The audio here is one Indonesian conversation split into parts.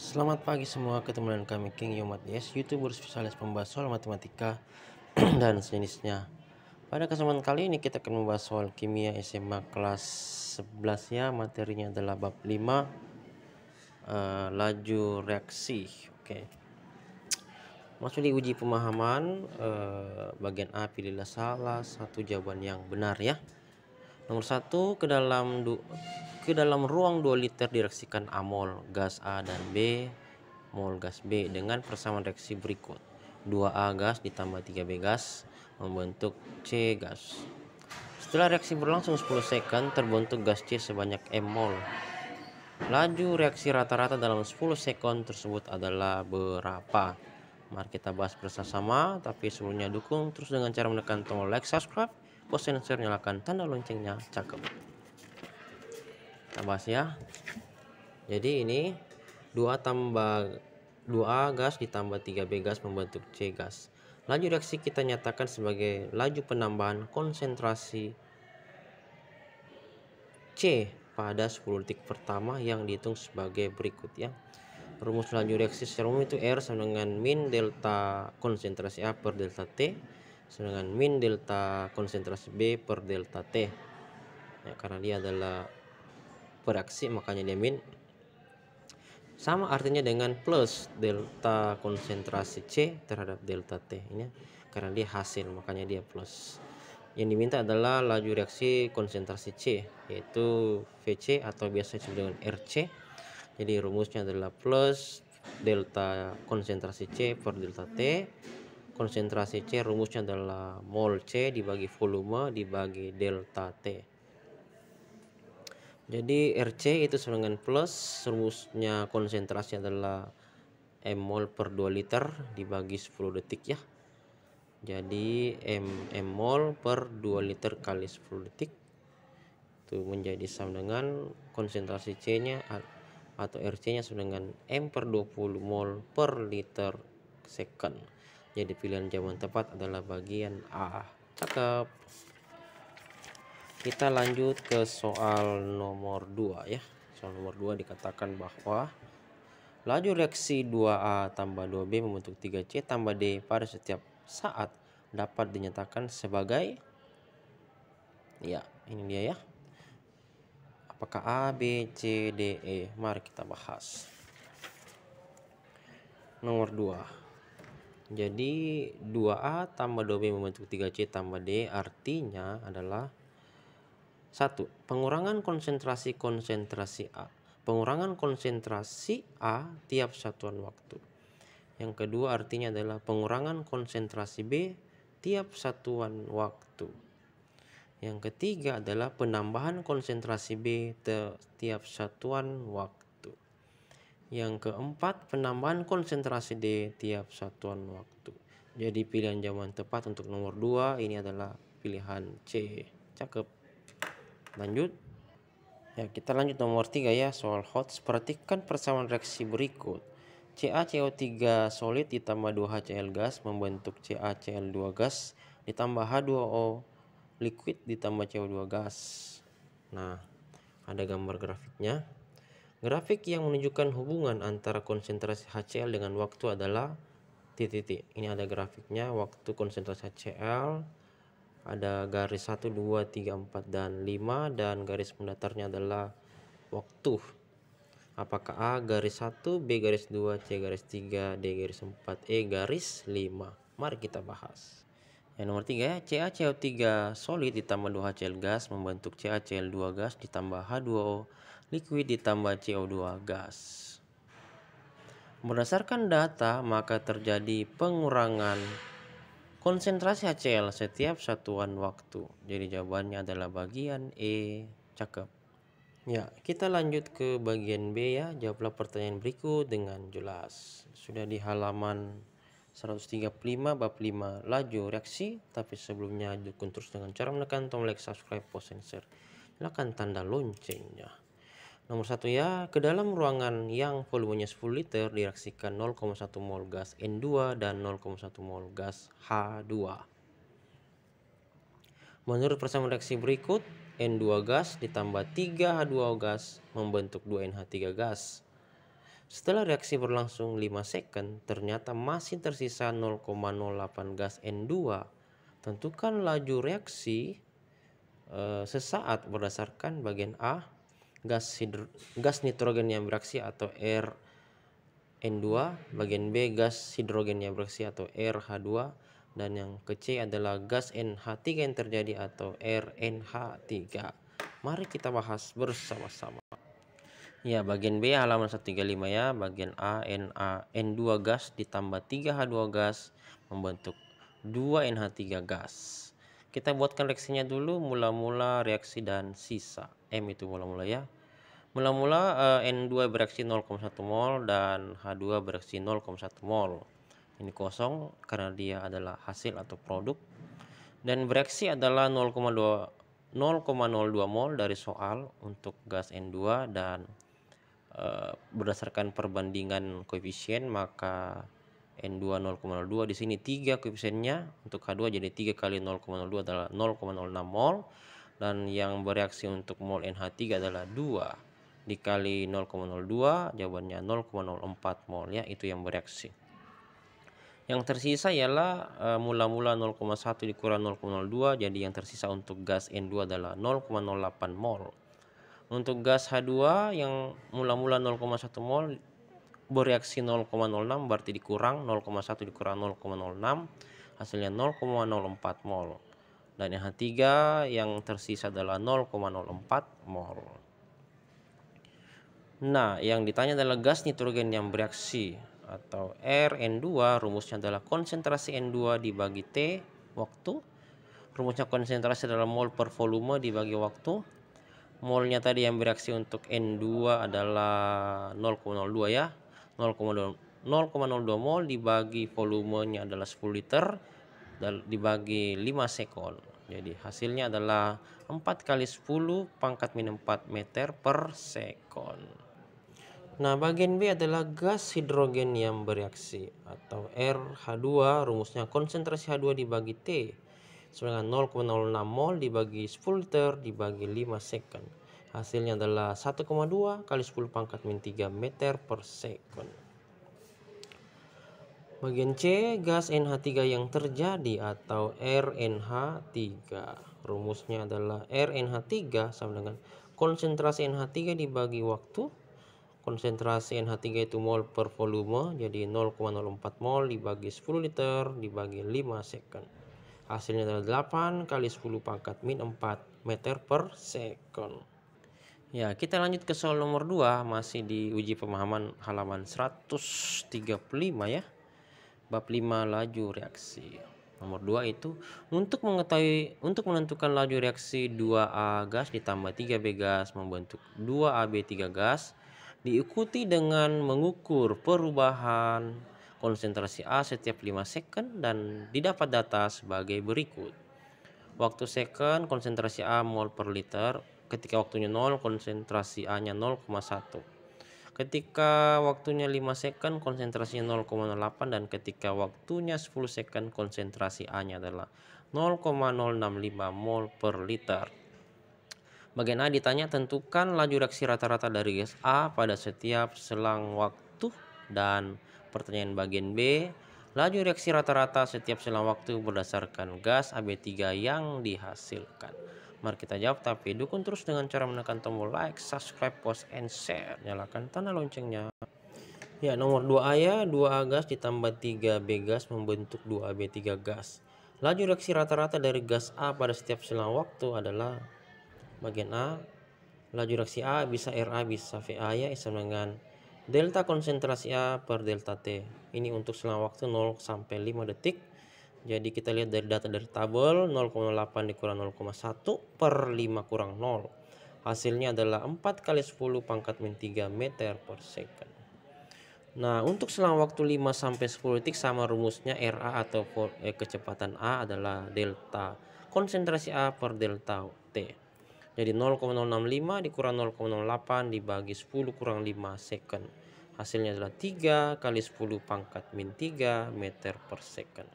Selamat pagi semua, ketemu dengan kami King Yomat Yes, YouTuber spesialis pembahas soal matematika dan sejenisnya. Pada kesempatan kali ini kita akan membahas soal kimia SMA kelas 11 ya. Materinya adalah bab 5 laju reaksi. Oke. Masuk di uji pemahaman, bagian A pilihlah salah satu jawaban yang benar ya. Nomor 1, ke dalam ruang 2 liter direaksikan A mol gas A dan B mol gas B dengan persamaan reaksi berikut. 2A gas ditambah 3B gas membentuk C gas. Setelah reaksi berlangsung 10 second terbentuk gas C sebanyak M mol. Laju reaksi rata-rata dalam 10 second tersebut adalah berapa? Mari kita bahas bersama-sama, tapi sebelumnya dukung terus dengan cara menekan tombol like, subscribe, post dan share, nyalakan tanda loncengnya. Cakep. Kita bahas ya. Jadi ini 2A gas ditambah 3B gas membentuk C gas. Laju reaksi kita nyatakan sebagai laju penambahan konsentrasi C pada 10 detik pertama yang dihitung sebagai berikut ya. Rumus laju reaksi secara umum itu R sama dengan min delta konsentrasi A per delta T sama dengan min delta konsentrasi B per delta T ya, karena dia adalah bereaksi makanya dia min, sama artinya dengan plus delta konsentrasi C terhadap delta T ini karena dia hasil makanya dia plus. Yang diminta adalah laju reaksi konsentrasi C yaitu VC atau biasa disebut dengan RC. Jadi rumusnya adalah plus delta konsentrasi C per delta T. Konsentrasi C rumusnya adalah mol C dibagi volume dibagi delta T. Jadi RC itu sama dengan plus, rumusnya konsentrasi adalah M mol per 2 liter dibagi 10 detik ya. Jadi M mol per 2 liter kali 10 detik itu menjadi sama dengan konsentrasi C nya atau RC nya sama dengan M per 20 mol per liter second. Jadi pilihan jawaban tepat adalah bagian A. Cakep. Kita lanjut ke soal nomor 2 ya. Soal nomor 2 dikatakan bahwa laju reaksi 2A tambah 2B membentuk 3C tambah D pada setiap saat dapat dinyatakan sebagai, ya ini dia ya. Apakah A, B, C, D, E? Mari kita bahas. Nomor 2. Jadi 2A tambah 2B membentuk 3C tambah D artinya adalah 1. Pengurangan konsentrasi A. Pengurangan konsentrasi A tiap satuan waktu. Yang kedua artinya adalah pengurangan konsentrasi B tiap satuan waktu. Yang ketiga adalah penambahan konsentrasi B tiap satuan waktu. Yang keempat penambahan konsentrasi D tiap satuan waktu. Jadi pilihan jawaban tepat untuk nomor 2 ini adalah pilihan C. Cakep. Lanjut. Ya, kita lanjut nomor 3 ya, soal HOTS. Perhatikan persamaan reaksi berikut. CaCO3 solid ditambah 2HCl gas membentuk CaCl2 gas ditambah H2O liquid ditambah CO2 gas. Nah, ada gambar grafiknya. Grafik yang menunjukkan hubungan antara konsentrasi HCl dengan waktu adalah titik-titik. Ini ada grafiknya, waktu konsentrasi HCl. Ada garis 1, 2, 3, 4, dan 5. Dan garis mendatarnya adalah waktu. Apakah A garis 1, B garis 2, C garis 3, D garis 4, E garis 5. Mari kita bahas. Yang nomor 3 ya, CaCO3 solid ditambah 2HCl gas membentuk CaCl2 gas ditambah H2O liquid ditambah CO2 gas. Berdasarkan data maka terjadi pengurangan konsentrasi HCl setiap satuan waktu. Jadi jawabannya adalah bagian E. Cakep. Ya, kita lanjut ke bagian B ya. Jawablah pertanyaan berikut dengan jelas. Sudah di halaman 135 bab 5 laju reaksi, tapi sebelumnya dukung terus dengan cara menekan tombol like, subscribe, post, and share. Silakan tanda loncengnya. Nomor 1 ya, ke dalam ruangan yang volumenya 10 liter direaksikan 0,1 mol gas N2 dan 0,1 mol gas H2. Menurut persamaan reaksi berikut, N2 gas ditambah 3 H2O gas membentuk 2NH3 gas. Setelah reaksi berlangsung 5 second, ternyata masih tersisa 0,08 gas N2. Tentukan laju reaksi sesaat berdasarkan bagian A, gas nitrogen yang bereaksi atau RN2, bagian B gas hidrogen yang bereaksi atau RH2, dan yang ke C adalah gas NH3 yang terjadi atau RNH3. Mari kita bahas bersama-sama. Ya, bagian B halaman 135 ya. Bagian A, N2 gas ditambah 3H2 gas membentuk 2NH3 gas. Kita buatkan reaksinya dulu, mula-mula reaksi dan sisa. M itu mula-mula ya. Mula-mula N2 bereaksi 0,1 mol dan H2 bereaksi 0,1 mol. Ini kosong karena dia adalah hasil atau produk. Dan bereaksi adalah 0,02 mol dari soal untuk gas N2, dan berdasarkan perbandingan koefisien maka N2 0,02, di sini 3 koefisiennya, untuk H2 jadi 3 kali 0,02 adalah 0,06 mol, dan yang bereaksi untuk mol NH3 adalah 2 dikali 0,02, jawabannya 0,04 mol ya, itu yang bereaksi. Yang tersisa ialah mula-mula 0,1 dikurang 0,02, jadi yang tersisa untuk gas N2 adalah 0,08 mol. Untuk gas H2 yang mula-mula 0,1 mol bereaksi 0,06, berarti dikurang 0,1 dikurang 0,06, hasilnya 0,04 mol. Dan yang H3 yang tersisa adalah 0,04 mol. Nah, yang ditanya adalah gas nitrogen yang bereaksi atau RN2, rumusnya adalah konsentrasi N2 dibagi T waktu. Rumusnya konsentrasi adalah mol per volume dibagi waktu. Molnya tadi yang bereaksi untuk N2 adalah 0,02 ya. 0,02 mol dibagi volumenya adalah 10 liter dan dibagi 5 sekon. Jadi hasilnya adalah 4 kali 10 pangkat minus 4 meter per sekon. Nah, bagian B adalah gas hidrogen yang bereaksi atau RH2, rumusnya konsentrasi H2 dibagi T sama dengan 0,06 mol dibagi 10 liter dibagi 5 second. Hasilnya adalah 1,2 kali 10 pangkat min 3 meter per second. Bagian C, gas NH3 yang terjadi atau RNH3. Rumusnya adalah RNH3 sama dengan konsentrasi NH3 dibagi waktu. Konsentrasi NH3 itu mol per volume, jadi 0,04 mol dibagi 10 liter dibagi 5 second. Hasilnya adalah 8 kali 10 pangkat min 4 meter per second. Ya, kita lanjut ke soal nomor 2, masih di uji pemahaman halaman 135 ya. Bab 5 laju reaksi. Nomor 2 itu untuk menentukan laju reaksi 2A gas ditambah 3B gas membentuk 2AB3 gas, diikuti dengan mengukur perubahan konsentrasi A setiap 5 second dan didapat data sebagai berikut. Waktu second konsentrasi A mol per liter, ketika waktunya 0 konsentrasi A nya 0,1. Ketika waktunya 5 second konsentrasinya 0,08, dan ketika waktunya 10 second konsentrasi A nya adalah 0,065 mol per liter. Bagian A ditanya tentukan laju reaksi rata-rata dari gas A pada setiap selang waktu, dan pertanyaan bagian B, laju reaksi rata-rata setiap selang waktu berdasarkan gas AB3 yang dihasilkan. Mari kita jawab, tapi dukung terus dengan cara menekan tombol like, subscribe, post, and share. Nyalakan tanda loncengnya. Ya, nomor 2A ya, 2A gas ditambah 3B gas membentuk 2AB3 gas. Laju reaksi rata-rata dari gas A pada setiap selang waktu adalah bagian A, laju reaksi A bisa RA bisa VA ya, sama dengan delta konsentrasi A per delta T. Ini untuk selang waktu 0 sampai 5 detik. Jadi kita lihat dari data dari tabel, 0,8 dikurang 0,1 per 5 kurang 0. Hasilnya adalah 4 kali 10 pangkat min 3 meter per second. Nah, untuk selang waktu 5 sampai 10 detik sama rumusnya, RA atau kecepatan A adalah delta konsentrasi A per delta T. Jadi 0,065 dikurang 0,08 dibagi 10 kurang 5 second. Hasilnya adalah 3 kali 10 pangkat min 3 meter per second.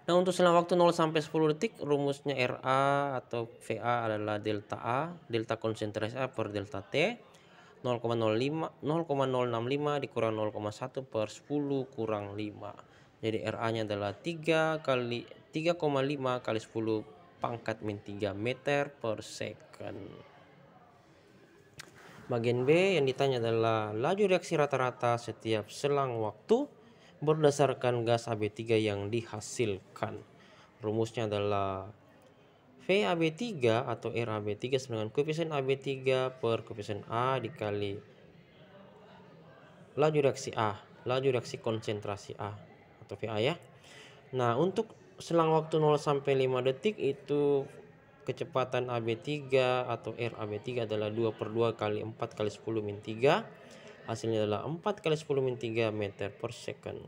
Nah, untuk selang waktu 0 sampai 10 detik rumusnya RA atau VA adalah delta A, delta konsentrasi A per delta T. 0,065 dikurang 0,1 per 10 kurang 5. Jadi RA-nya adalah 3,5 kali 10 pangkat min 3 meter per second. Bagian B yang ditanya adalah laju reaksi rata-rata setiap selang waktu berdasarkan gas AB3 yang dihasilkan. Rumusnya adalah VAB3 atau RAB3 sama dengan koefisien AB3 per koefisien A dikali laju reaksi konsentrasi A atau VA ya. Nah, untuk selang waktu 0 sampai 5 detik itu kecepatan AB3 atau RAB3 adalah 2/2 kali 4 kali 10 min 3. Hasilnya adalah 4 kali 10 min 3 meter per second.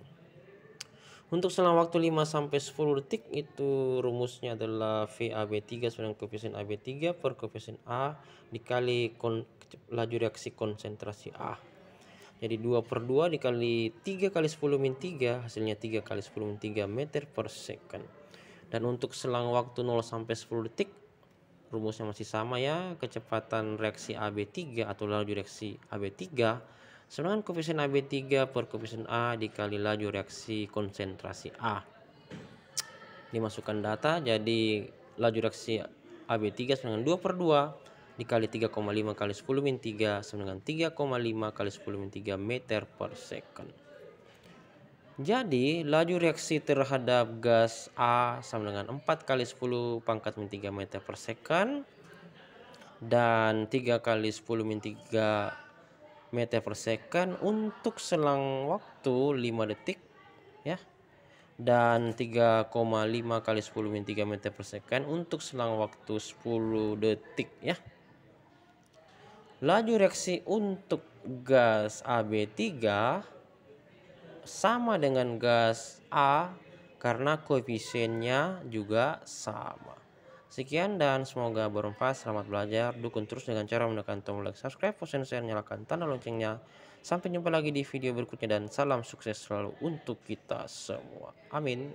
Untuk selang waktu 5 sampai 10 detik itu rumusnya adalah VAB3 sama dengan koefisien AB3 per koefisien A dikali laju reaksi konsentrasi A. Jadi 2/2 dikali 3 kali 10 min 3 hasilnya 3 kali 10 min 3 meter per second. Dan untuk selang waktu 0 sampai 10 detik rumusnya masih sama ya, kecepatan reaksi AB3 atau laju reaksi AB3 sama dengan koefisien AB3 per koefisien A dikali laju reaksi konsentrasi A. Dimasukkan data, jadi laju reaksi AB3 sama dengan 2/2 dikali 3,5 kali 10 min 3 sama dengan 3,5 kali 10 min 3 meter per second. Jadi laju reaksi terhadap gas A sama dengan 4 kali 10 pangkat min 3 meter per second dan 3 kali 10 min 3 meter per second untuk selang waktu 5 detik ya, dan 3,5 kali 10 min 3 meter per second untuk selang waktu 10 detik ya. Laju reaksi untuk gas AB3 sama dengan gas A karena koefisiennya juga sama. Sekian dan semoga bermanfaat. Selamat belajar. Dukung terus dengan cara menekan tombol like, subscribe, share, nyalakan tanda loncengnya. Sampai jumpa lagi di video berikutnya dan salam sukses selalu untuk kita semua. Amin.